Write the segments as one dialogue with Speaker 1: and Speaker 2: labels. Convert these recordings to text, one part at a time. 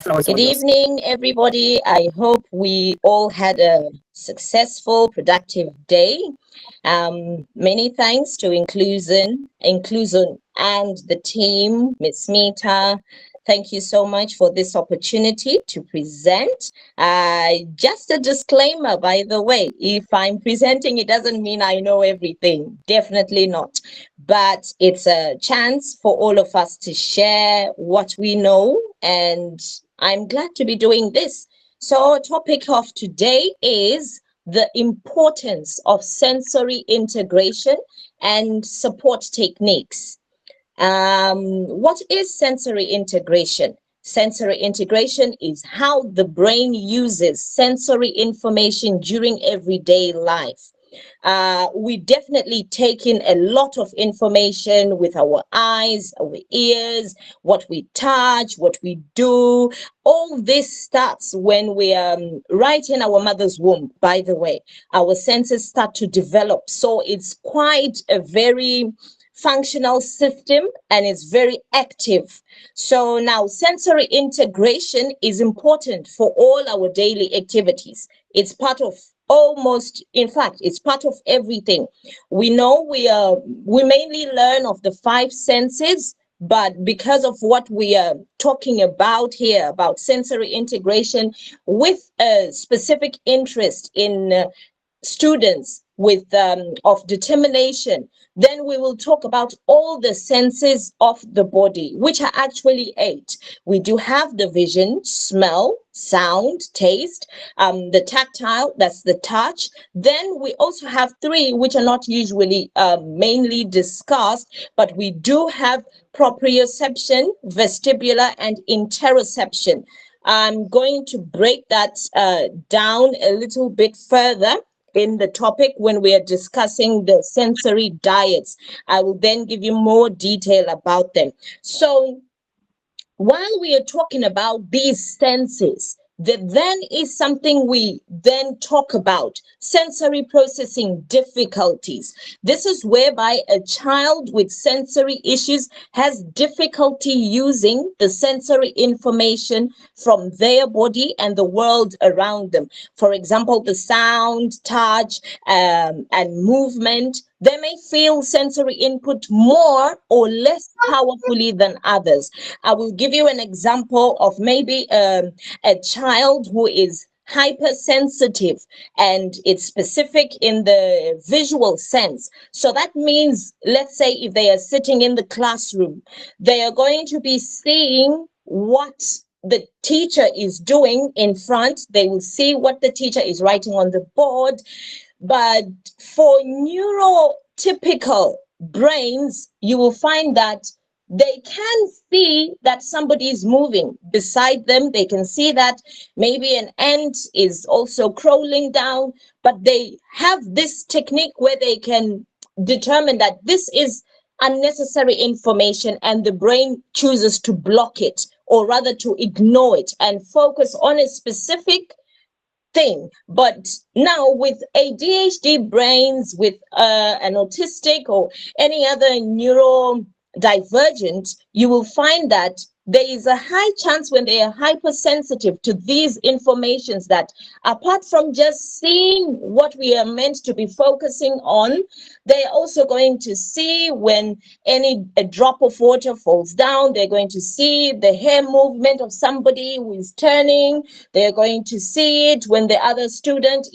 Speaker 1: Good evening, everybody. I hope we all had a successful, productive day. Many thanks to Incluzun, and the team, Ms. Mita. Thank you so much for this opportunity to present. Just a disclaimer, by the way, if I'm presenting, it doesn't mean I know everything. Definitely not. But it's a chance for all of us to share what we know, and I'm glad to be doing this. So our topic of today is the importance of sensory integration and support techniques. What is sensory integration? Sensory integration is how the brain uses sensory information during everyday life. We definitely take in a lot of information with our eyes, our ears, what we touch, what we do. All this starts when we are right in our mother's womb, by the way. Our senses start to develop. So it's quite a very functional system and it's very active. So now sensory integration is important for all our daily activities. It's part of in fact, it's part of everything. We know we mainly learn of the five senses, but because of what we are talking about here, about sensory integration with a specific interest in students with of determination, then we will talk about all the senses of the body, which are actually 8. We do have the vision, smell, sound, taste, the tactile, that's the touch. Then we also have 3, which are not usually mainly discussed, but we do have proprioception, vestibular, and interoception. I'm going to break that down a little bit further in the topic when we are discussing the sensory diets. I will then give you more detail about them. So while we are talking about these senses, that then is something we then talk about, sensory processing difficulties. This is whereby a child with sensory issues has difficulty using the sensory information from their body and the world around them. For example, the sound, touch, and movement. They may feel sensory input more or less powerfully than others. I will give you an example of maybe a child who is hypersensitive and it's specific in the visual sense. So that means, let's say if they are sitting in the classroom, they are going to be seeing what the teacher is doing in front. They will see what the teacher is writing on the board. But for neurotypical brains, you will find that they can see that somebody is moving beside them. They can see that maybe an ant is also crawling down, but they have this technique where they can determine that this is unnecessary information and the brain chooses to block it, or rather to ignore it and focus on a specific thing. But now with ADHD brains, with an autistic or any other neurodivergent, you will find that there is a high chance when they are hypersensitive to these informations that apart from just seeing what we are meant to be focusing on, they're also going to see when a drop of water falls down. They're going to see the hair movement of somebody who is turning. They're going to see it when the other student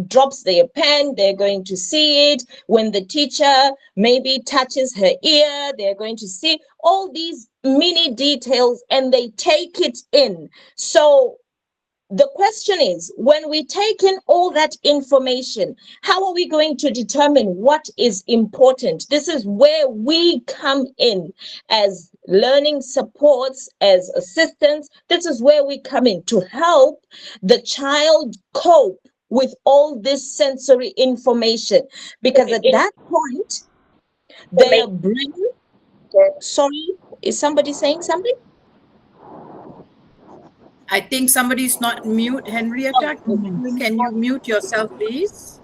Speaker 1: drops their pen. They're going to see it when the teacher maybe touches her ear. They're going to see all these mini details and they take it in. So the question is, when we take in all that information, how are we going to determine what is important? This is where we come in as learning supports, as assistants. This is where we come in to help the child cope with all this sensory information. Because at that point, their brain... Sorry, is somebody saying something?
Speaker 2: I think somebody's not mute. Henrietta, can you mute yourself, please?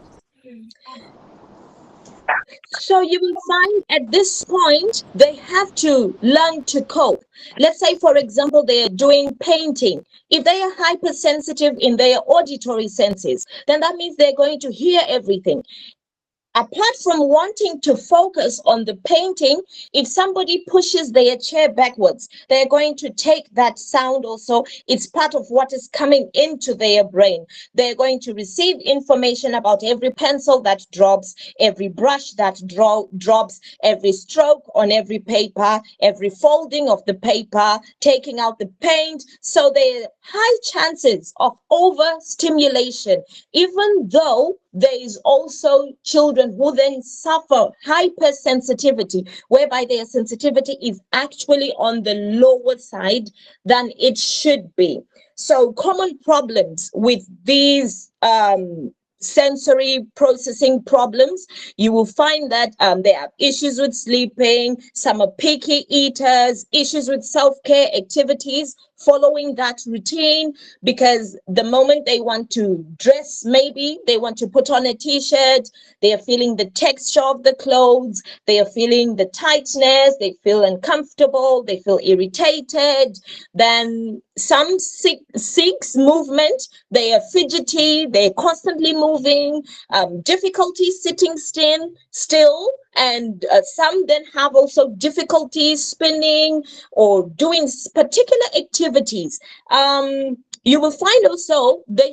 Speaker 1: So you will find at this point, they have to learn to cope. Let's say, for example, they are doing painting. If they are hypersensitive in their auditory senses, then that means they're going to hear everything. Apart from wanting to focus on the painting, if somebody pushes their chair backwards, they're going to take that sound also. It's part of what is coming into their brain. They're going to receive information about every pencil that drops, every brush that drops, every stroke on every paper, every folding of the paper, taking out the paint. So there are high chances of overstimulation, even though there is also children who then suffer hypersensitivity, whereby their sensitivity is actually on the lower side than it should be. So common problems with these sensory processing problems, you will find that they have issues with sleeping, some are picky eaters, issues with self-care activities, following that routine, because the moment they want to dress, maybe they want to put on a t-shirt, they are feeling the texture of the clothes, they are feeling the tightness, they feel uncomfortable, they feel irritated. Then some seeks movement, they are fidgety, they're constantly moving, difficulty sitting still, and some then have also difficulties spinning or doing particular activities. You will find also they're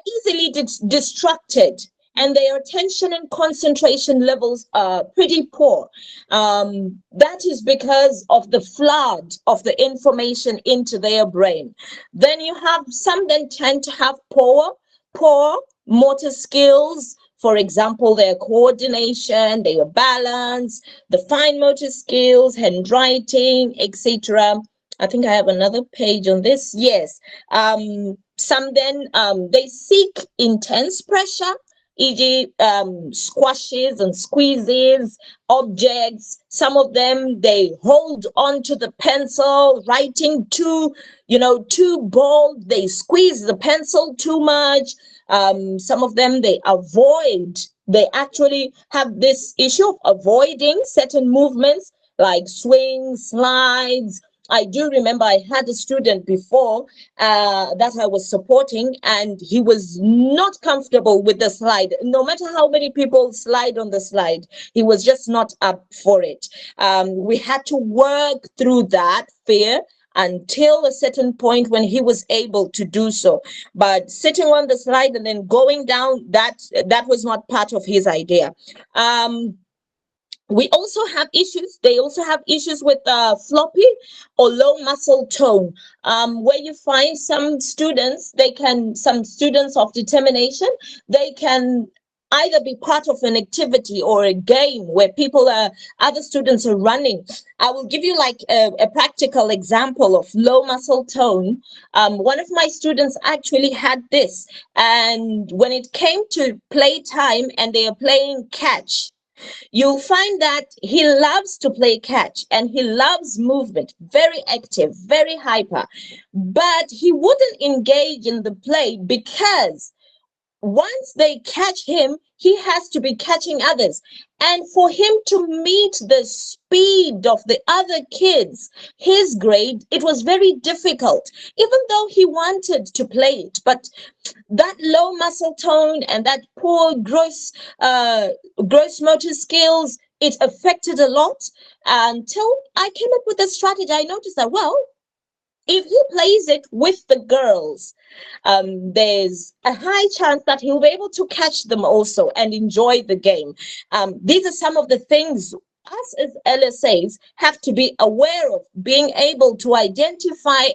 Speaker 1: easily distracted, and their attention and concentration levels are pretty poor. That is because of the flood of the information into their brain. Then you have some then tend to have poor motor skills. For example, their coordination, their balance, the fine motor skills, handwriting, etc. I think I have another page on this. Yes. Some then they seek intense pressure, e.g., squashes and squeezes objects. Some of them, they hold on to the pencil, writing too bold. They squeeze the pencil too much. Some of them, they actually have this issue of avoiding certain movements like swings, slides. I do remember I had a student before that I was supporting, and he was not comfortable with the slide. No matter how many people slide on the slide, he was just not up for it. We had to work through that fear until a certain point when he was able to do so. But sitting on the slide and then going down, that was not part of his idea. We also have issues. They also have issues with floppy or low muscle tone, where you find some students of determination, they can either be part of an activity or a game where other students are running. I will give you like a practical example of low muscle tone. One of my students actually had this, and when it came to playtime and they are playing catch, you'll find that he loves to play catch and he loves movement, very active, very hyper, but he wouldn't engage in the play because once they catch him, he has to be catching others. And for him to meet the speed of the other kids, his grade, it was very difficult, even though he wanted to play it. But that low muscle tone and that poor gross motor skills, it affected a lot until I came up with a strategy. I noticed that, well, if he plays it with the girls, there's a high chance that he'll be able to catch them also and enjoy the game. These are some of the things us as LSAs have to be aware of, being able to identify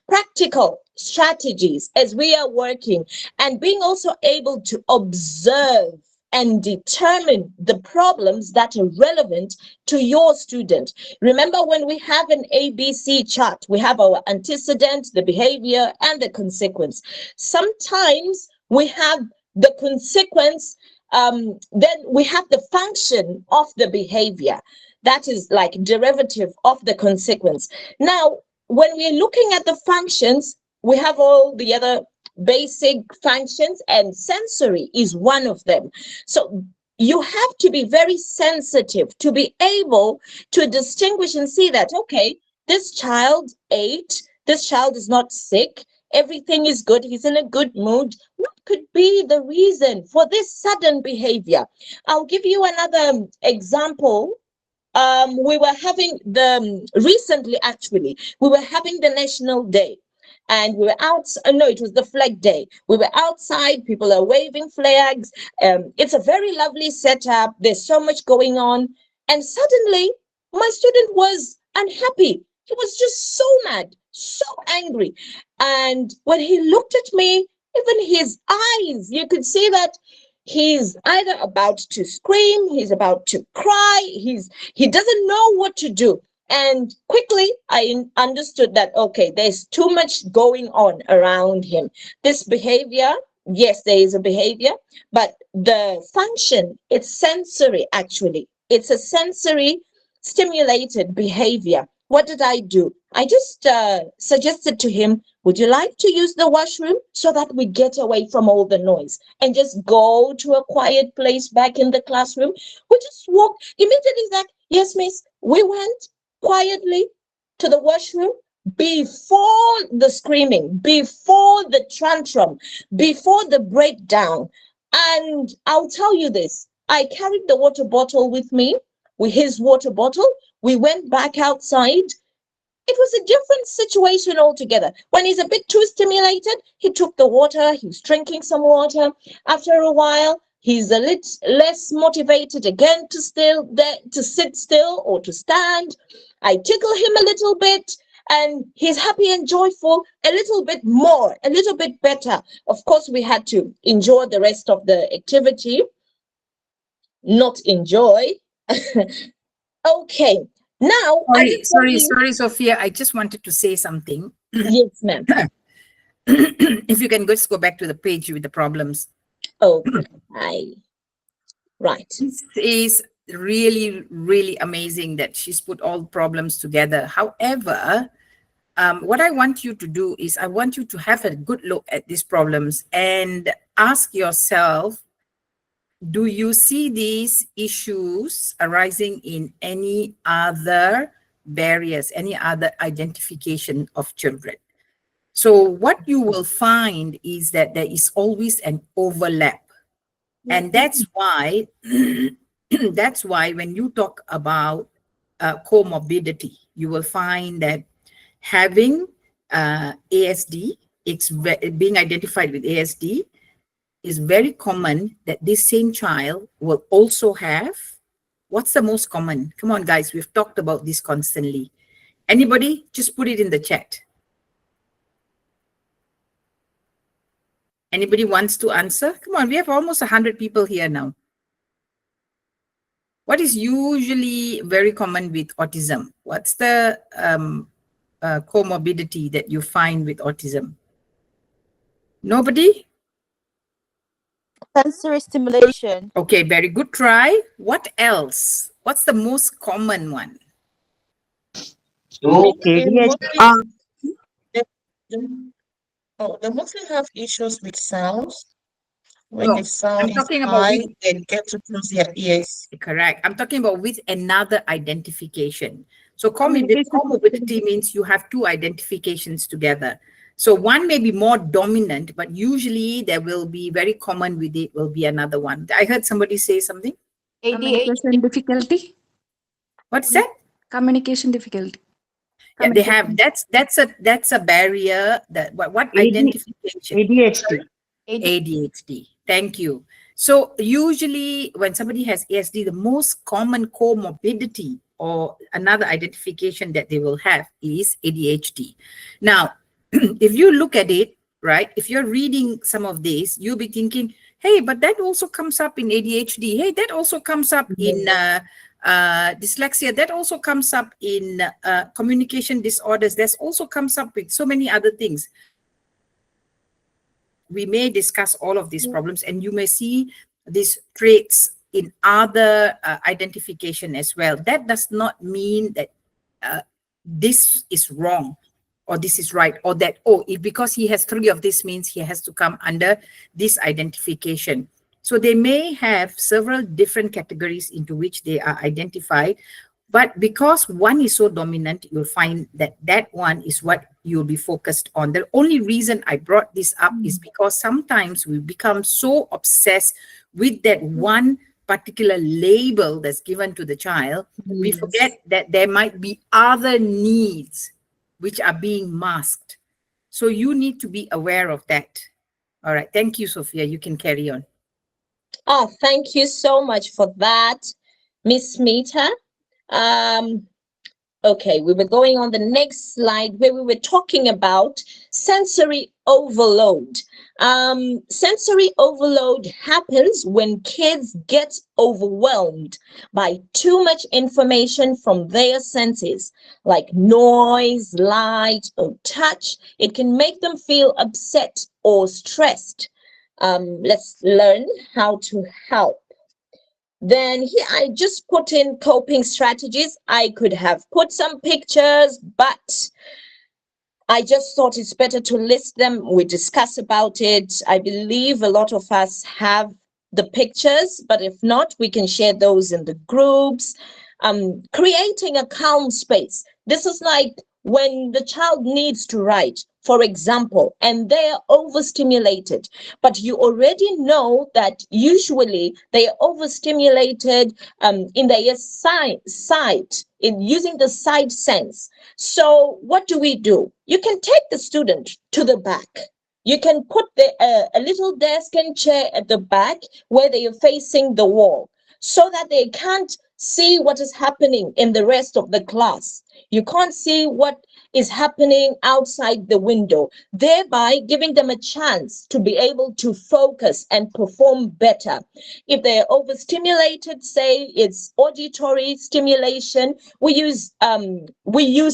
Speaker 1: practical strategies as we are working, and being also able to observe and determine the problems that are relevant to your student. Remember, when we have an ABC chart, we have our antecedent, the behavior, and the consequence. Sometimes we have the consequence, then we have the function of the behavior. That is like derivative of the consequence. Now, when we're looking at the functions, we have all the other basic functions, and sensory is one of them. So you have to be very sensitive to be able to distinguish and see that, okay, this child ate, this child is not sick, everything is good, he's in a good mood. What could be the reason for this sudden behavior? I'll give you another example. We were having recently, actually, we were having the National Day. And we were out, no, it was the flag day. We were outside, people are waving flags. It's a very lovely setup. There's so much going on. And suddenly, my student was unhappy. He was just so mad, so angry. And when he looked at me, even his eyes, you could see that he's either about to scream, he's about to cry, he doesn't know what to do. And quickly I understood that, okay, there's too much going on around him. This behavior, yes, there is a behavior, but the function, it's sensory. Actually, it's a sensory stimulated behavior. What did I do? I just suggested to him, would you like to use the washroom so that we get away from all the noise and just go to a quiet place back in the classroom? We just walked immediately. Like, yes, miss. We went quietly to the washroom before the screaming, before the tantrum, before the breakdown. And I'll tell you this, I carried the water bottle with me, with his water bottle. We went back outside. It was a different situation altogether. When he's a bit too stimulated, he took the water, he's drinking some water. After a while, he's a little less motivated again to sit still or to stand. I tickle him a little bit and he's happy and joyful a little bit more, a little bit better. Of course, we had to enjoy the rest of the activity, not enjoy. Okay. Now,
Speaker 2: Sorry, Sophia. I just wanted to say something.
Speaker 1: Yes, ma'am.
Speaker 2: If you can just go back to the page with the problems.
Speaker 1: Okay. Right.
Speaker 2: This is really, really amazing that she's put all problems together. However, what I want you to do is I want you to have a good look at these problems and ask yourself, do you see these issues arising in any other barriers, any other identification of children? So what you will find is that there is always an overlap. And that's why, that's why when you talk about comorbidity, you will find that having ASD, being identified with ASD, is very common that this same child will also have, what's the most common? Come on, guys, we've talked about this constantly. Anybody? Just put it in the chat. Anybody wants to answer? Come on, we have almost 100 people here now. What is usually very common with autism? What's the comorbidity that you find with autism? Nobody?
Speaker 3: Sensory stimulation.
Speaker 2: Okay, very good try. What else? What's the most common one?
Speaker 4: Okay, yes.
Speaker 5: They mostly have issues with sounds. When
Speaker 2: No,
Speaker 5: the sound
Speaker 2: I'm
Speaker 5: is
Speaker 2: talking about
Speaker 5: high, they get to close their ears.
Speaker 2: correct. I'm talking about with another identification. So comorbidity means you have two identifications together. So one may be more dominant, but usually there will be very common with it will be another one. I heard somebody say something.
Speaker 3: ADHD.
Speaker 6: Difficulty.
Speaker 2: What's that?
Speaker 6: Communication difficulty.
Speaker 2: Yeah, they have. That's a barrier. That what identification?
Speaker 4: ADHD.
Speaker 2: ADHD. Thank you. So usually when somebody has ASD, the most common comorbidity or another identification that they will have is ADHD. Now, if you look at it, right, if you're reading some of this, you'll be thinking, hey, but that also comes up in ADHD. Hey, that also comes up in dyslexia. That also comes up in communication disorders. That also comes up with so many other things. We may discuss all of these problems and you may see these traits in other identification as well. That does not mean that this is wrong or this is right, or that, because he has 3 of this means he has to come under this identification. So they may have several different categories into which they are identified, but because one is so dominant, you'll find that that one is what you'll be focused on. The only reason I brought this up is because sometimes we become so obsessed with that one particular label that's given to the child, we forget that there might be other needs which are being masked. So you need to be aware of that. All right. Thank you, Sophia. You can carry on.
Speaker 1: Oh, thank you so much for that, Miss Mita. Okay, we were going on the next slide where we were talking about sensory overload. Sensory overload happens when kids get overwhelmed by too much information from their senses, like noise, light, or touch. It can make them feel upset or stressed. Let's learn how to help. Then here I just put in coping strategies. I could have put some pictures, but I just thought it's better to list them. We discuss about it. I believe a lot of us have the pictures, but if not, we can share those in the groups. Creating a calm space. This is like when the child needs to write, for example, and they're overstimulated, but you already know that usually they are overstimulated in their sight, in using the sight sense. So what do? You can take the student to the back. You can put a little desk and chair at the back where they are facing the wall so that they can't see what is happening in the rest of the class. You can't see what is happening outside the window, thereby giving them a chance to be able to focus and perform better. If they're overstimulated, say it's auditory stimulation, we use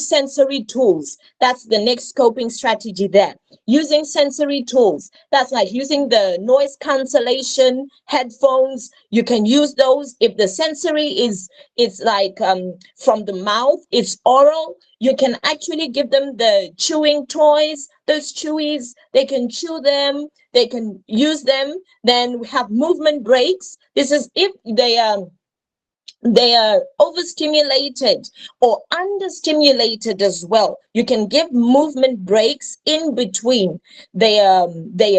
Speaker 1: sensory tools. That's the next coping strategy there. Using sensory tools. That's like using the noise cancellation headphones. You can use those. If the sensory it's like from the mouth, it's oral, you can actually give them the chewing toys, those chewies, they can chew them, they can use them. Then we have movement breaks. This is if they are overstimulated or understimulated as well. You can give movement breaks in between their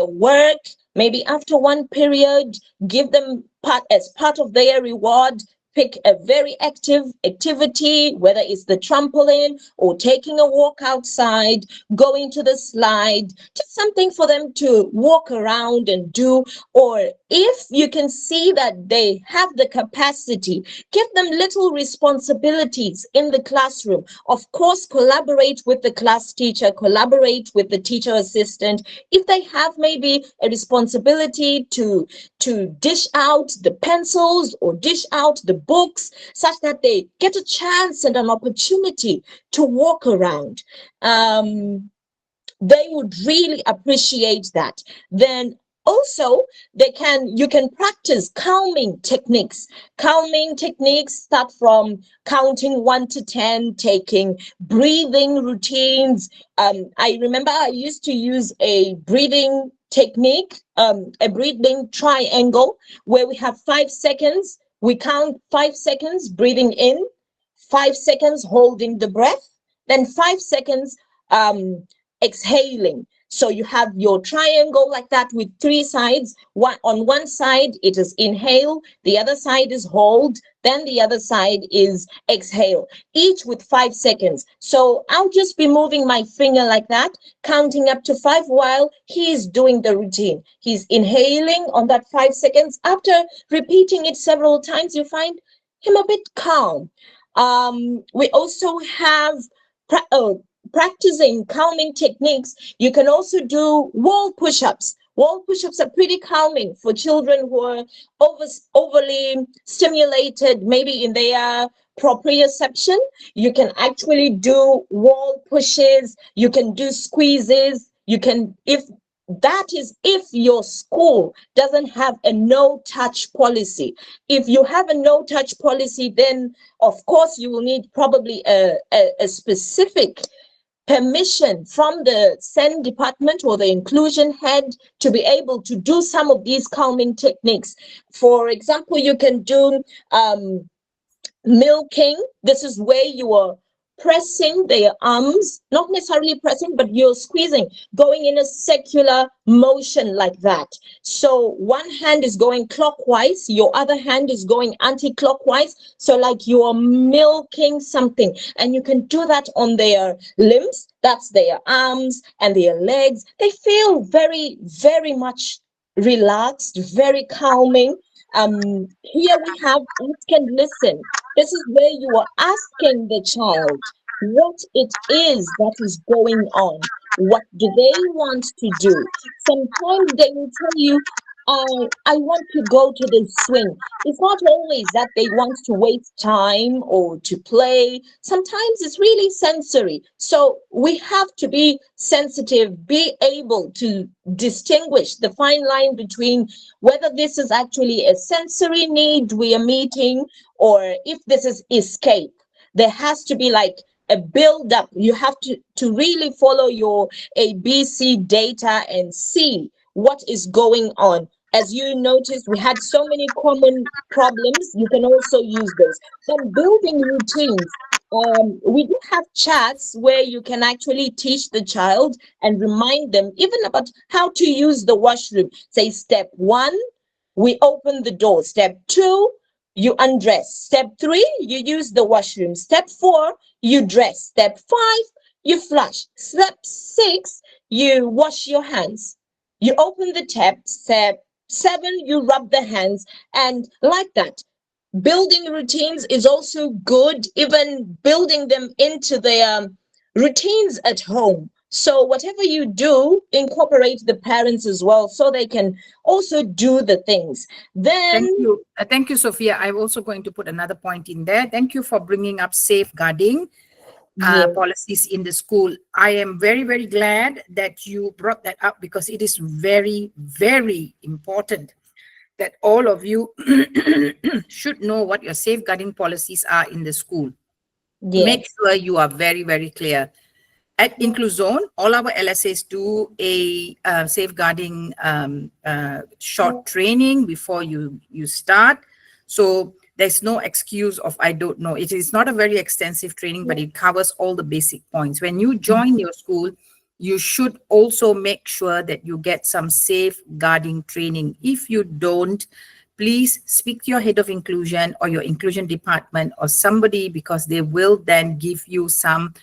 Speaker 1: work. Maybe after one period, give them as part of their reward. Pick a very active activity, whether it's the trampoline or taking a walk outside, going to the slide, just something for them to walk around and do. Or if you can see that they have the capacity, give them little responsibilities in the classroom. Of course, collaborate with the class teacher, collaborate with the teacher assistant. If they have maybe a responsibility to dish out the pencils or dish out the books, such that they get a chance and an opportunity to walk around, they would really appreciate that. Then also you can practice calming techniques. Calming techniques start from counting 1 to 10, taking breathing routines. I remember I used to use a breathing technique, a breathing triangle, where we have 5 seconds. We count 5 seconds breathing in, 5 seconds holding the breath, then 5 seconds exhaling. So you have your triangle like that with 3 sides. On one side, it is inhale, the other side is hold, then the other side is exhale, each with 5 seconds. So I'll just be moving my finger like that, counting up to 5 while he is doing the routine. He's inhaling on that 5 seconds. After repeating it several times, you find him a bit calm. We also have practicing calming techniques. You can also do wall push-ups. Wall push-ups are pretty calming for children who are overly stimulated, maybe in their proprioception. You can actually do wall pushes. You can do squeezes. You can, if your school doesn't have a no-touch policy. If you have a no-touch policy, then of course you will need probably a specific permission from the SEN department or the inclusion head to be able to do some of these calming techniques. For example, you can do milking. This is where you are pressing their arms, not necessarily pressing, but you're squeezing, going in a circular motion like that. So one hand is going clockwise, your other hand is going anti-clockwise. So like you are milking something, and you can do that on their limbs. That's their arms and their legs. They feel very, very much relaxed, very calming. Here we have Ask and Listen. This is where you are asking the child what it is that is going on. What do they want to do? Sometimes they will tell you, I want to go to the swing. It's not always that they want to waste time or to play. Sometimes it's really sensory. So we have to be sensitive, be able to distinguish the fine line between whether this is actually a sensory need we are meeting or if this is escape. There has to be like a build up. You have to really follow your ABC data and see what is going on. As you noticed, we had so many common problems. You can also use those. Then building routines. We do have chats where you can actually teach the child and remind them even about how to use the washroom. Say step 1, we open the door. Step 2, you undress. Step 3, you use the washroom. Step 4, you dress. Step 5, you flush. Step 6, you wash your hands. You open the tap. Step 7, you rub the hands, and like that. Building routines is also good, even building them into their routines at home. So whatever you do, incorporate the parents as well so they can also do the things. Then
Speaker 2: Thank you, Sophia. I'm also going to put another point in there. Thank you for bringing up safeguarding policies in the school. I am very, very glad that you brought that up because it is very, very important that all of you should know what your safeguarding policies are in the school.
Speaker 1: yes.
Speaker 2: Make sure you are very, very clear. At Incluzun, all our LSAs do a safeguarding short training before you start. So there's no excuse of I don't know. It is not a very extensive training, but it covers all the basic points. When you join your school, you should also make sure that you get some safeguarding training. If you don't, please speak to your head of inclusion or your inclusion department or somebody, because they will then give you some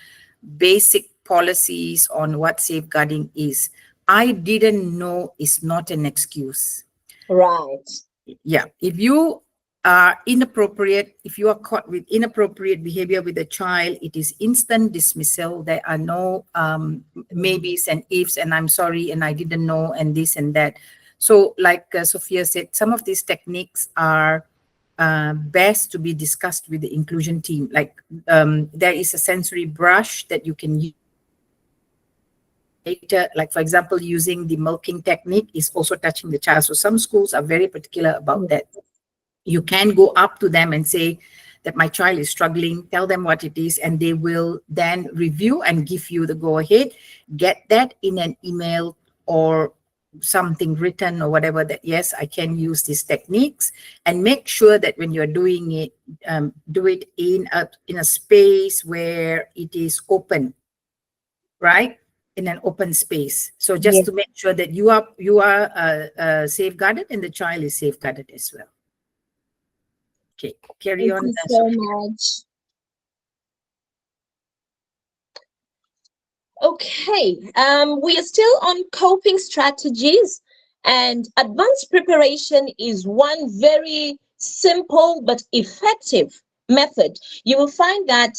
Speaker 2: basic policies on what safeguarding is. I didn't know is not an excuse.
Speaker 1: Right.
Speaker 2: Yeah. If you are inappropriate, if you are caught with inappropriate behavior with a child, it is instant dismissal. There are no maybes and ifs and I'm sorry and I didn't know and this and that. So like Sophia said, some of these techniques are best to be discussed with the inclusion team. Like there is a sensory brush that you can use. Like for example, using the milking technique is also touching the child. So some schools are very particular about that. You can go up to them and say that my child is struggling, tell them what it is, and they will then review and give you the go ahead. Get that in an email or something written or whatever, that yes, I can use these techniques, and make sure that when you're doing it, do it in a space where it is open, right? In an open space. So just to make sure that you are safeguarded and the child is safeguarded as well. Okay, carry on.
Speaker 1: Thank you so much. Okay, we are still on coping strategies, and advanced preparation is one very simple but effective method. You will find that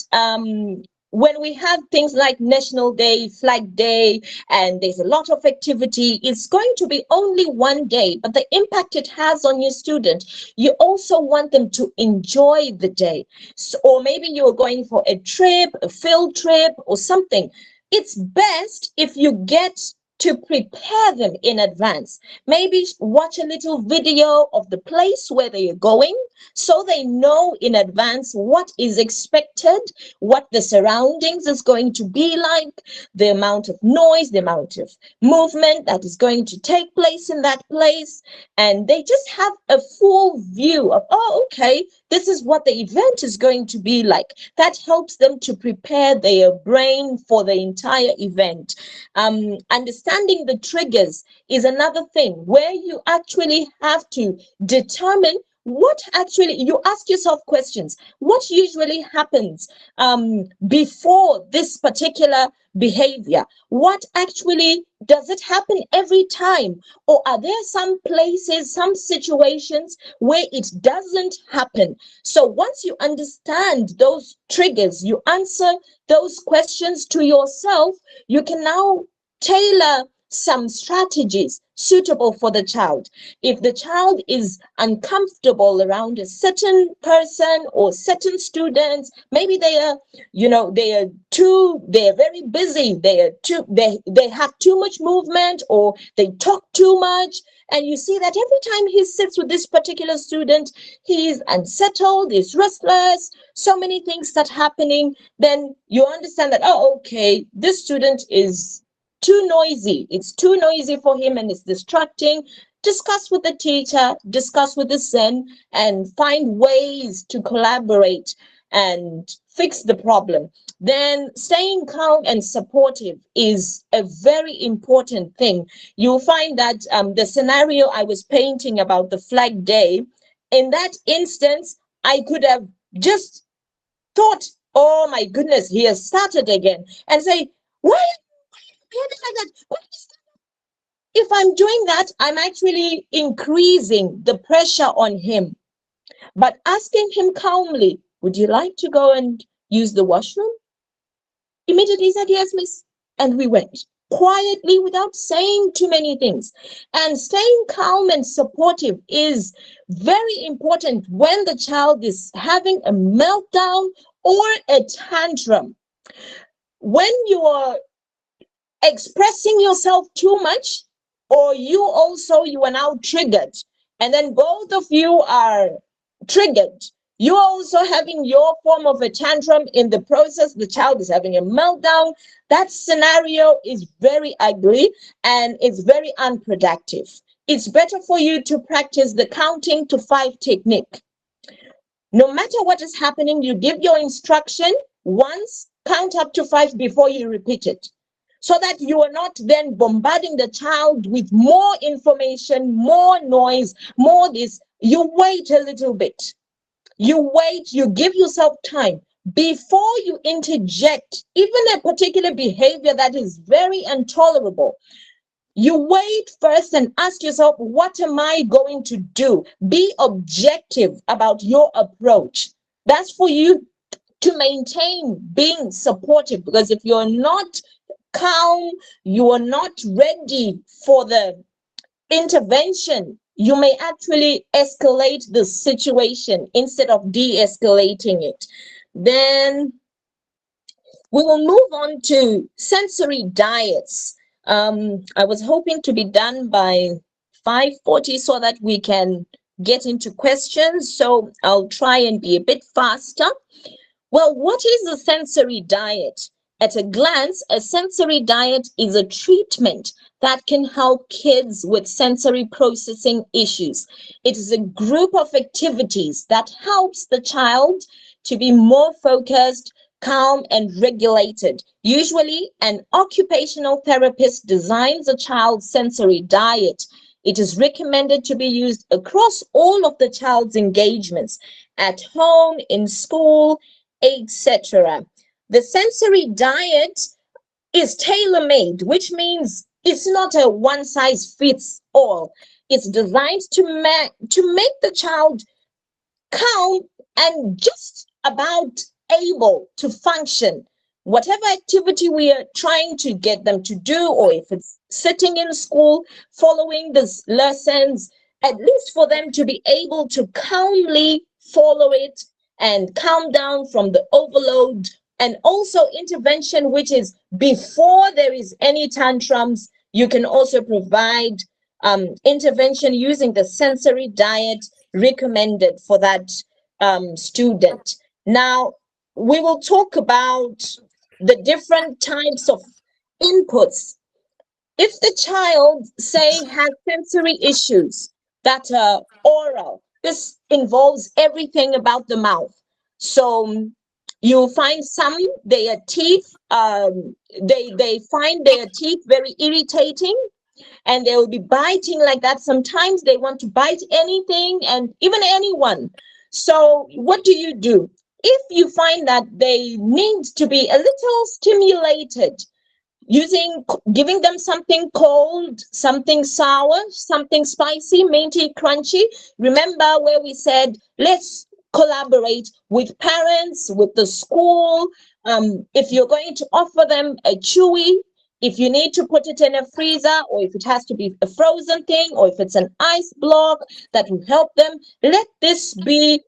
Speaker 1: when we have things like National Day, Flag Day, and there's a lot of activity, it's going to be only one day, but the impact it has on your student, you also want them to enjoy the day. So, or maybe you're going for a trip, a field trip or something. It's best if you get to prepare them in advance. Maybe watch a little video of the place where they are going so they know in advance what is expected, what the surroundings is going to be like, the amount of noise, the amount of movement that is going to take place in that place. And they just have a full view of, oh, okay, this is what the event is going to be like. That helps them to prepare their brain for the entire event. Understanding the triggers is another thing where you actually have to determine what actually, you ask yourself questions. What usually happens before this particular behavior? What actually, does it happen every time? Or are there some places, some situations where it doesn't happen? So once you understand those triggers, you answer those questions to yourself, you can now tailor some strategies suitable for the child. If the child is uncomfortable around a certain person or certain students, maybe they are very busy, they have too much movement, or they talk too much, and you see that every time he sits with this particular student, he's unsettled, he's restless, so many things that happening, then you understand that, oh, okay, this student is too noisy. It's too noisy for him and it's distracting. Discuss with the teacher, discuss with the SEN, and find ways to collaborate and fix the problem. Then staying calm and supportive is a very important thing. You'll find that the scenario I was painting about the Flag Day, in that instance, I could have just thought, oh my goodness, he has started again, and say, why like that? If I'm doing that, I'm actually increasing the pressure on him. But asking him calmly, would you like to go and use the washroom? Immediately he said, yes, miss. And we went quietly without saying too many things. And staying calm and supportive is very important when the child is having a meltdown or a tantrum. When you are expressing yourself too much, or you are now triggered, and then both of you are triggered, you're also having your form of a tantrum in the process, the child is having a meltdown, that scenario is very ugly and it's very unproductive. It's better for you to practice the counting to 5 technique. No matter what is happening, you give your instruction once, count up to 5 before you repeat it, so that you are not then bombarding the child with more information, more noise, more this. You wait a little bit. You wait, you give yourself time before you interject even a particular behavior that is very intolerable. You wait first and ask yourself, what am I going to do? Be objective about your approach. That's for you to maintain being supportive, because if you're not calm, you are not ready for the intervention, you may actually escalate the situation instead of de-escalating it. Then we will move on to sensory diets. I was hoping to be done by 5:40 so that we can get into questions, so I'll try and be a bit faster. Well, what is a sensory diet? At a glance, a sensory diet is a treatment that can help kids with sensory processing issues. It is a group of activities that helps the child to be more focused, calm, and regulated. Usually, an occupational therapist designs a child's sensory diet. It is recommended to be used across all of the child's engagements, at home, in school, etc. The sensory diet is tailor-made, which means it's not a one-size-fits-all. It's designed to make the child calm and just about able to function. Whatever activity we are trying to get them to do, or if it's sitting in school, following these lessons, at least for them to be able to calmly follow it and calm down from the overload, and also intervention, which is before there is any tantrums, You can also provide intervention using the sensory diet recommended for that student. Now, we will talk about the different types of inputs. If the child, say, has sensory issues that are oral, this involves everything about the mouth. So you'll find some, their teeth, they find their teeth very irritating, and they will be biting like that. Sometimes they want to bite anything and even anyone. So what do? If you find that they need to be a little stimulated, giving them something cold, something sour, something spicy, minty, crunchy. Remember where we said, let's collaborate with parents, with the school. If you're going to offer them a chewy, if you need to put it in a freezer, or if it has to be a frozen thing, or if it's an ice block that will help them, let this be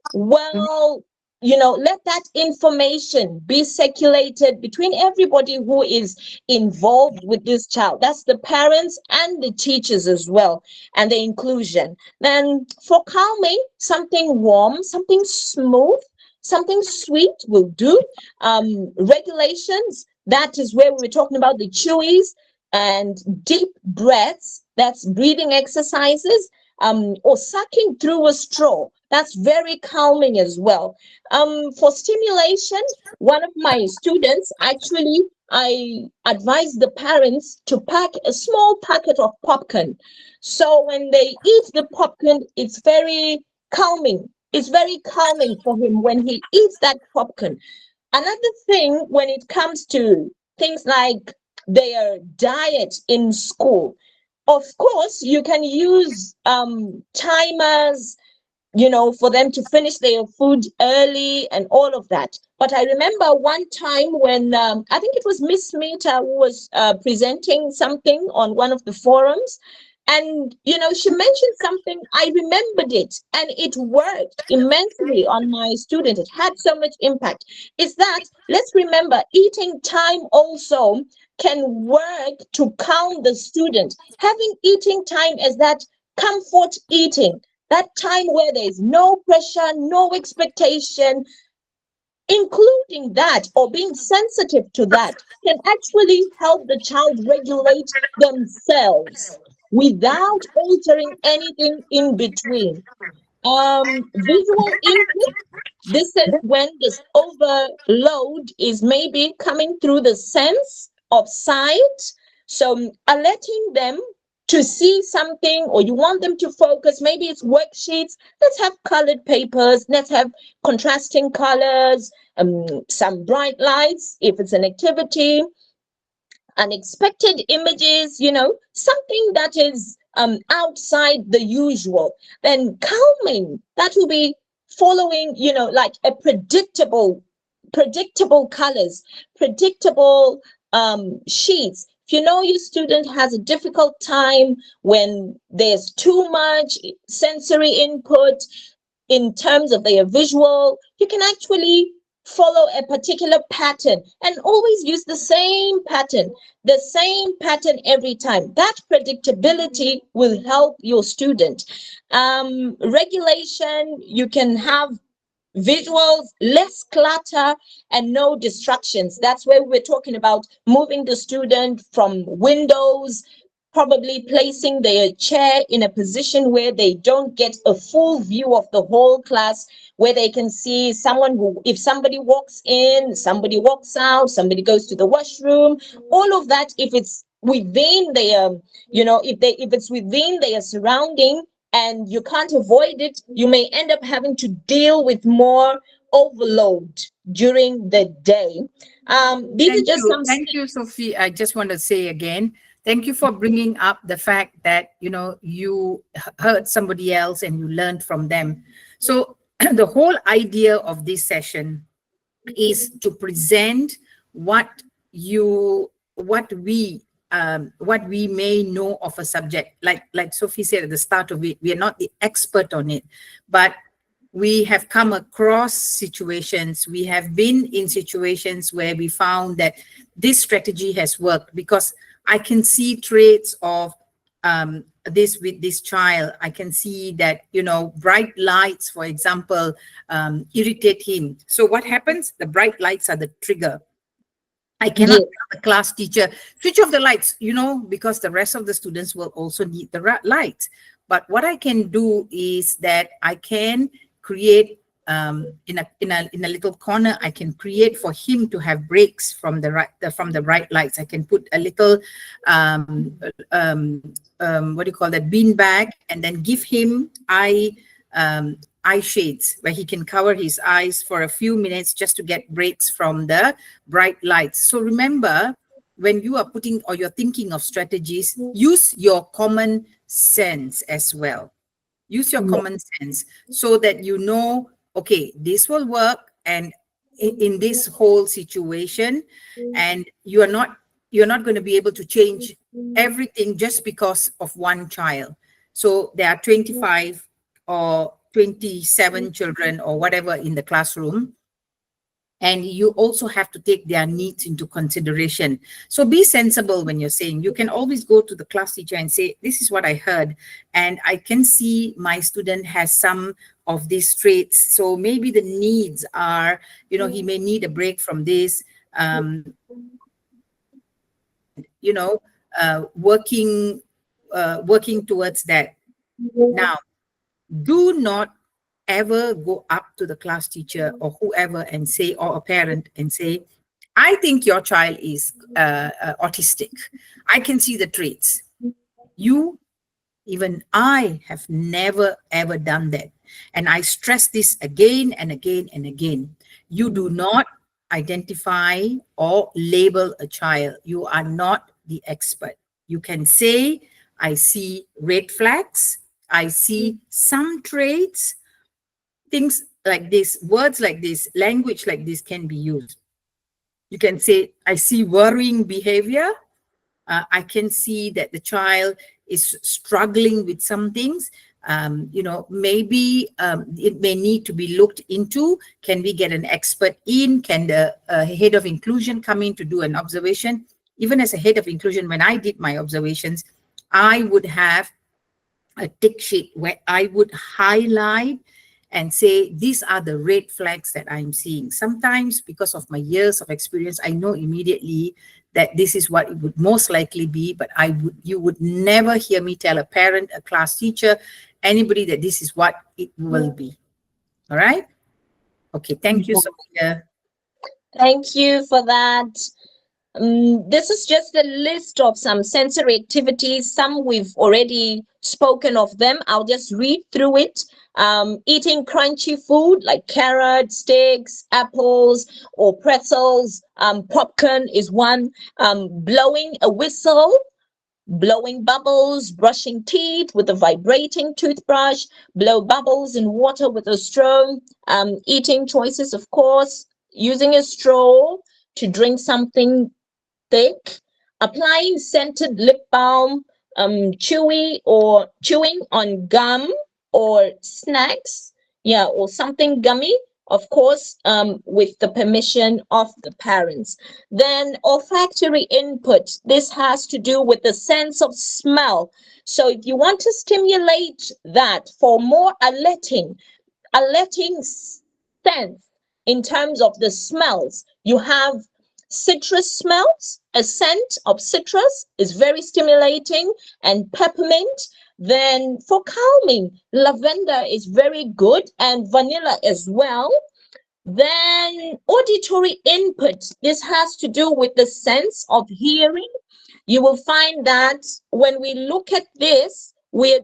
Speaker 1: let that information be circulated between everybody who is involved with this child. That's the parents and the teachers as well, and the inclusion. Then for calming, something warm, something smooth, something sweet will do. Regulations, that is where we were talking about the chewies, and deep breaths, that's breathing exercises, or sucking through a straw. That's very calming as well. For stimulation, one of my students, actually, I advised the parents to pack a small packet of popcorn. So when they eat the popcorn, it's very calming. It's very calming for him when he eats that popcorn. Another thing, when it comes to things like their diet in school, of course, you can use timers, for them to finish their food early and all of that. But I remember one time when I think it was Miss Mita who was presenting something on one of the forums. And, she mentioned something, I remembered it, and it worked immensely on my student. It had so much impact. Is that, let's remember, eating time also can work to calm the student. Having eating time as that comfort eating, that time where there is no pressure, no expectation, including that or being sensitive to that can actually help the child regulate themselves without altering anything in between. Visual input, this is when this overload is maybe coming through the sense of sight. So alerting them to see something, or you want them to focus, maybe it's worksheets. Let's have colored papers, let's have contrasting colors, some bright lights if it's an activity, unexpected images, something that is outside the usual. Then calming, that will be following, like a predictable colors, predictable sheets. If your student has a difficult time when there's too much sensory input in terms of their visual, you can actually follow a particular pattern and always use the same pattern every time. That predictability will help your student. Regulation, you can have visuals, less clutter, and no distractions. That's where we're talking about moving the student from windows, probably placing their chair in a position where they don't get a full view of the whole class, where they can see if somebody walks in, somebody walks out, somebody goes to the washroom, all of that. If it's within their, if it's within their surrounding, and you can't avoid it, you may end up having to deal with more overload during the day.
Speaker 2: Thank you, Sophie. I just want to say again, thank you for bringing up the fact that, you heard somebody else and you learned from them. So the whole idea of this session is to present what we may know of a subject. Like Sophie said at the start of it, we are not the expert on it, but we have come across situations. We have been in situations where we found that this strategy has worked, because I can see traits of this with this child. I can see that, you know, bright lights, for example, irritate him. So what happens? The bright lights are the trigger. I cannot
Speaker 1: Yes.
Speaker 2: tell the class teacher, switch off the lights, you know, because the rest of the students will also need the lights. But what I can do is that I can create in a little corner, I can create for him to have breaks from the bright lights. I can put a little what do you call that, bean bag, and then give him eye shades where he can cover his eyes for a few minutes just to get breaks from the bright lights. So remember, when you are putting or you're thinking of strategies, use your common sense as well. Use your common sense so that you know, okay, this will work, and in this whole situation, and you're not going to be able to change everything just because of one child. So there are 25 or 27 children or whatever in the classroom, and you also have to take their needs into consideration. So be sensible when you're saying. You can always go to the class teacher and say, this is what I heard, and I can see my student has some of these traits. So maybe the needs are, you know, he may need a break from this, you know, working towards that. Now, do not ever go up to the class teacher or whoever and say, or a parent and say, I think your child is autistic. I can see the traits. Even I have never ever done that. And I stress this again and again and again. You do not identify or label a child. You are not the expert. You can say, I see red flags. I see some traits. Things like this, words like this, language like this can be used. You can say, I see worrying behavior. I can see that the child is struggling with some things. You know, maybe it may need to be looked into. Can we get an expert in? Can the head of inclusion come in to do an observation? Even as a head of inclusion, when I did my observations, I would have a tick sheet where I would highlight and say, these are the red flags that I'm seeing. Sometimes because of my years of experience, I know immediately that this is what it would most likely be, but you would never hear me tell a parent, a class teacher, anybody that this is what it will be. All right? Okay, thank you, Sophia.
Speaker 1: Thank you for that. This is just a list of some sensory activities. Some we've already spoken of them. I'll just read through it. Eating crunchy food like carrots, sticks, apples, or pretzels. Popcorn is one. Blowing a whistle, blowing bubbles, brushing teeth with a vibrating toothbrush, blow bubbles in water with a straw. Eating choices, of course, using a straw to drink something thick, applying scented lip balm, chewing on gum or snacks, or something gummy, of course, with the permission of the parents. Then olfactory input. This has to do with the sense of smell. So if you want to stimulate that for more alerting sense in terms of the smells, you have citrus smells. A scent of citrus is very stimulating, and peppermint. Then for calming, lavender is very good, and vanilla as well. Then auditory input. This has to do with the sense of hearing. You will find that when we look at this, we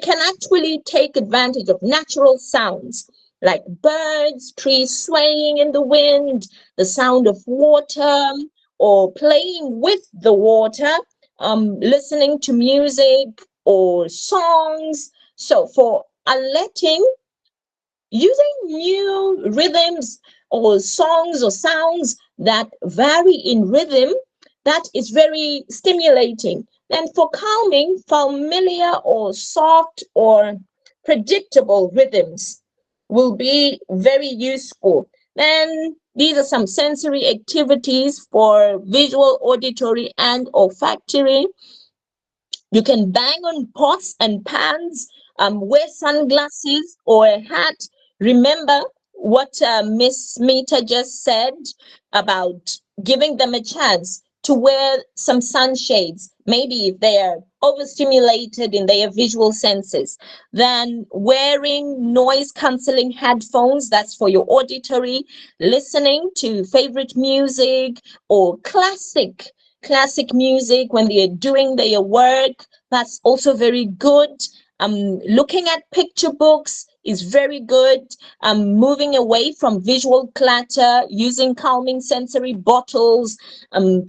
Speaker 1: can actually take advantage of natural sounds like birds, trees swaying in the wind, the sound of water, or playing with the water, listening to music or songs. So for alerting, using new rhythms or songs or sounds that vary in rhythm, that is very stimulating. Then for calming, familiar or soft or predictable rhythms will be very useful. Then these are some sensory activities for visual, auditory, and olfactory. You can bang on pots and pans, wear sunglasses or a hat. Remember what Miss Mita just said about giving them a chance to wear some sunshades. Maybe if they are overstimulated in their visual senses, then wearing noise cancelling headphones, that's for your auditory, listening to favorite music or classic music when they're doing their work. That's also very good. Looking at picture books is very good. Moving away from visual clutter, using calming sensory bottles,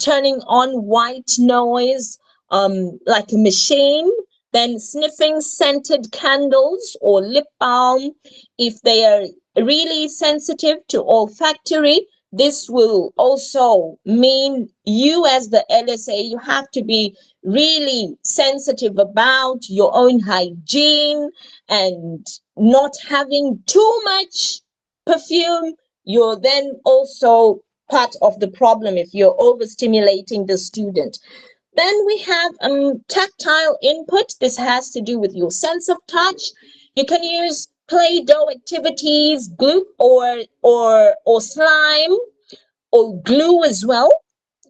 Speaker 1: turning on white noise like a machine, then sniffing scented candles or lip balm. If they are really sensitive to olfactory, this will also mean you as the LSA, you have to be really sensitive about your own hygiene and not having too much perfume. You're then also part of the problem if you're overstimulating the student. Then we have tactile input. This has to do with your sense of touch. You can use play-doh activities, glue or slime or glue as well.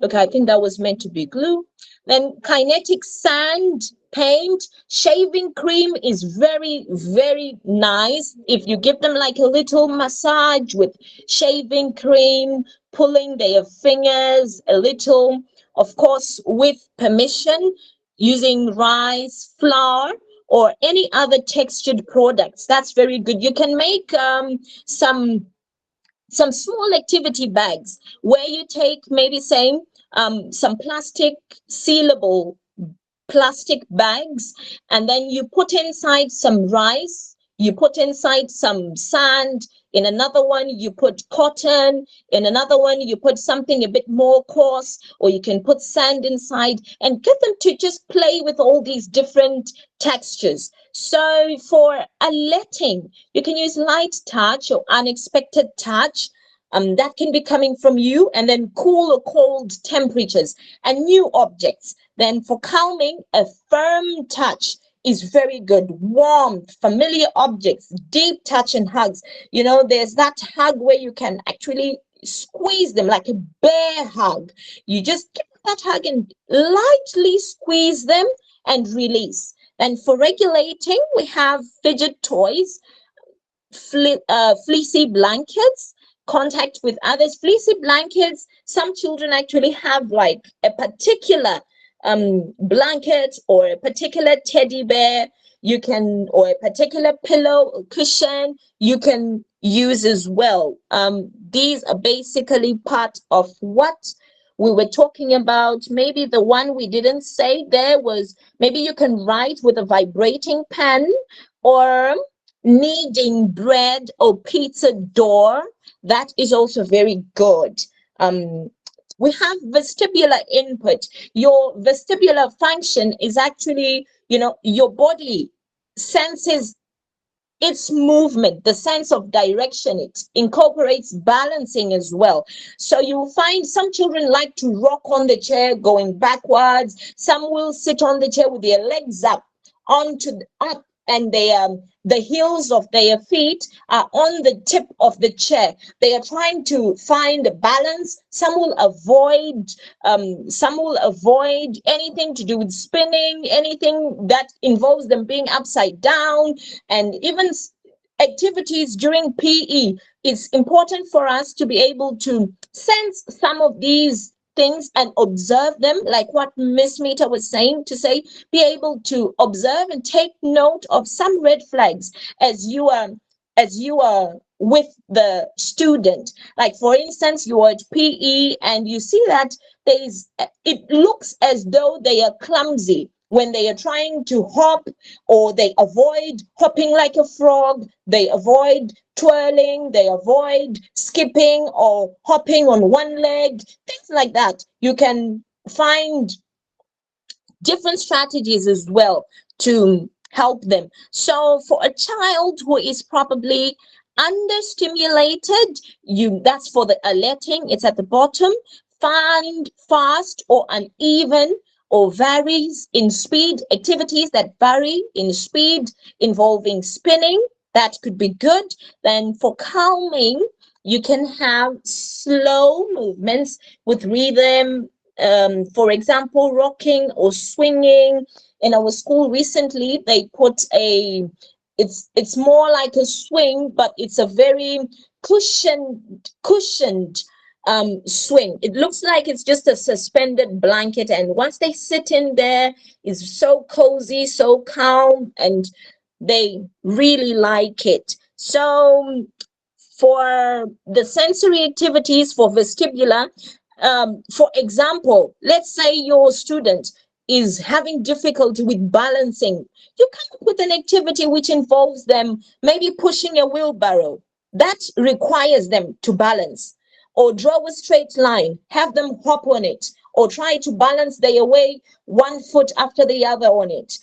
Speaker 1: Okay, I think that was meant to be glue. Then kinetic sand, paint, shaving cream is very, very nice. If you give them like a little massage with shaving cream, pulling their fingers a little, of course, with permission, using rice, flour, or any other textured products. That's very good. You can make some small activity bags where you take maybe say some plastic sealable plastic bags, and then you put inside some rice, you put inside some sand, in another one you put cotton, in another one you put something a bit more coarse, or you can put sand inside and get them to just play with all these different textures. So for a letting, you can use light touch or unexpected touch. That can be coming from you, and then cool or cold temperatures and new objects. Then for calming, a firm touch is very good. Warmth, familiar objects, deep touch and hugs. You know, there's that hug where you can actually squeeze them like a bear hug. You just give that hug and lightly squeeze them and release. And for regulating, we have fidget toys, fleecy blankets, contact with others. Fleecy blankets, some children actually have like a particular blanket or a particular teddy bear you can, or a particular pillow or cushion you can use as well. These are basically part of what we were talking about. Maybe the one we didn't say there was maybe you can write with a vibrating pen, or kneading bread or pizza dough. That is also very good. We have vestibular input. Your vestibular function is actually, you know, your body senses its movement, the sense of direction. It incorporates balancing as well. So you'll find some children like to rock on the chair going backwards. Some will sit on the chair with their legs up and the heels of their feet are on the tip of the chair. They are trying to find a balance. Some will avoid anything to do with spinning, anything that involves them being upside down, and even activities during PE. It's important for us to be able to sense some of these things and observe them, like what Miss Mita was saying, to say, be able to observe and take note of some red flags as you are with the student. Like for instance, you are at PE and you see that it looks as though they are clumsy when they are trying to hop, or they avoid hopping like a frog, they avoid twirling, they avoid skipping or hopping on one leg, things like that. You can find different strategies as well to help them. So for a child who is probably Understimulated, that's for the alerting, it's at the bottom. Find fast or uneven or varies in speed, activities that vary in speed involving spinning, that could be good. Then for calming, you can have slow movements with rhythm, for example, rocking or swinging. In our school recently, they put it's more like a swing, but it's a very cushioned swing. It looks like it's just a suspended blanket, and once they sit in there, it's so cozy, so calm, and they really like it. So for the sensory activities for vestibular, for example, let's say your student is having difficulty with balancing, you come up with an activity which involves them maybe pushing a wheelbarrow that requires them to balance, or draw a straight line, have them hop on it, or try to balance their way one foot after the other on it.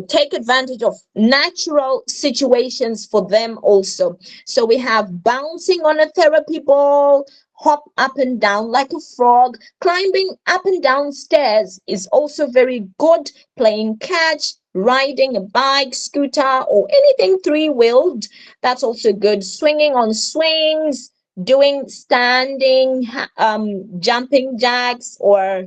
Speaker 1: Take advantage of natural situations for them also. So we have bouncing on a therapy ball, hop up and down like a frog. Climbing up and down stairs is also very good. Playing catch, riding a bike, scooter, or anything three-wheeled, that's also good. Swinging on swings, doing standing, jumping jacks, or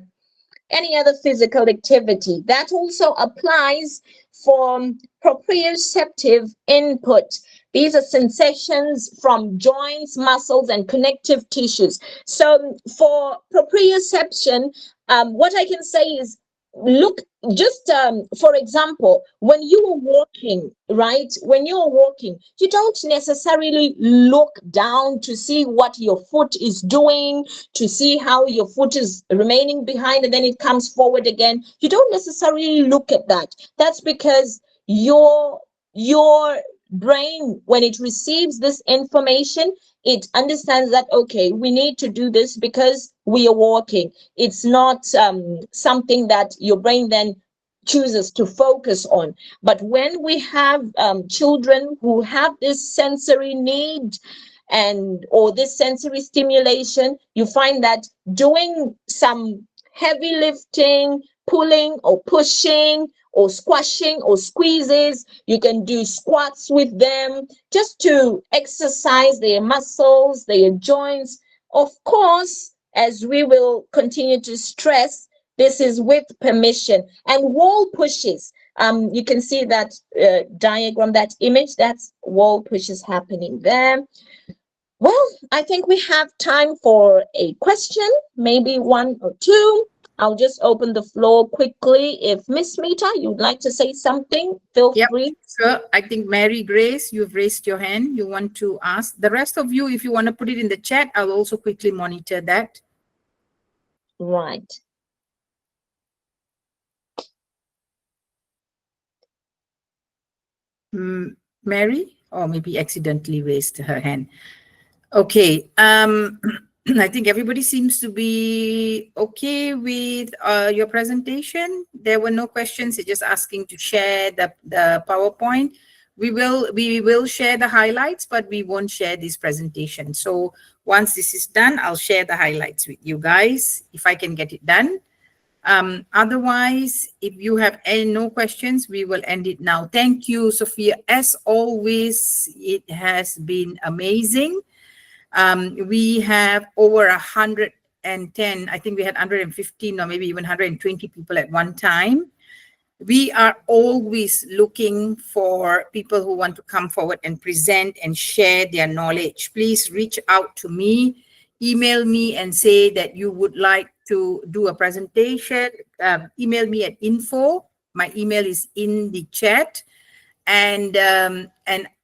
Speaker 1: any other physical activity. That also applies for proprioceptive input. These are sensations from joints, muscles, and connective tissues. So for proprioception, what I can say is, look, just for example, when you are walking, right? When you are walking, you don't necessarily look down to see what your foot is doing, to see how your foot is remaining behind and then it comes forward again. You don't necessarily look at that. That's because your brain, when it receives this information, it understands that, okay, we need to do this because we are walking. It's not something that your brain then chooses to focus on. But when we have children who have this sensory need or this sensory stimulation, you find that doing some heavy lifting, pulling or pushing or squashing or squeezes, you can do squats with them just to exercise their muscles, their joints. Of course, as we will continue to stress, this is with permission. And wall pushes, you can see that diagram, that image, that's wall pushes happening there. Well, I think we have time for a question, maybe one or two. I'll just open the floor quickly. If Miss Mita, you'd like to say something, feel free.
Speaker 2: Sure. I think Mary Grace, you've raised your hand. You want to ask. The rest of you, if you want to put it in the chat, I'll also quickly monitor that.
Speaker 1: Right.
Speaker 2: Mary, or maybe accidentally raised her hand. Okay. I think everybody seems to be okay with your presentation. There were no questions. You're just asking to share the PowerPoint. We will share the highlights, but we won't share this presentation. So once this is done, I'll share the highlights with you guys, if I can get it done. Otherwise, if you have no questions, we will end it now. Thank you, Sophia. As always, it has been amazing. We have over 110, I think we had 115 or maybe even 120 people at one time. We are always looking for people who want to come forward and present and share their knowledge. Please reach out to me, email me and say that you would like to do a presentation. Email me at info. My email is in the chat, and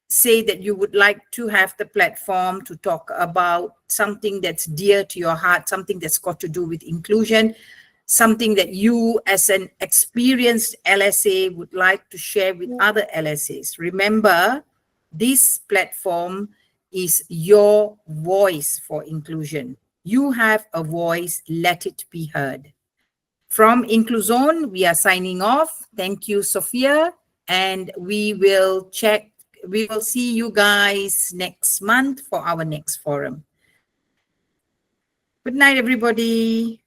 Speaker 2: say that you would like to have the platform to talk about something that's dear to your heart, something that's got to do with inclusion, something that you as an experienced LSA would like to share with other LSAs. Remember, this platform is your voice for inclusion. You have a voice, let it be heard. From Incluzun, we are signing off. Thank you, Sophia, and we will we will see you guys next month for our next forum. Good night, everybody.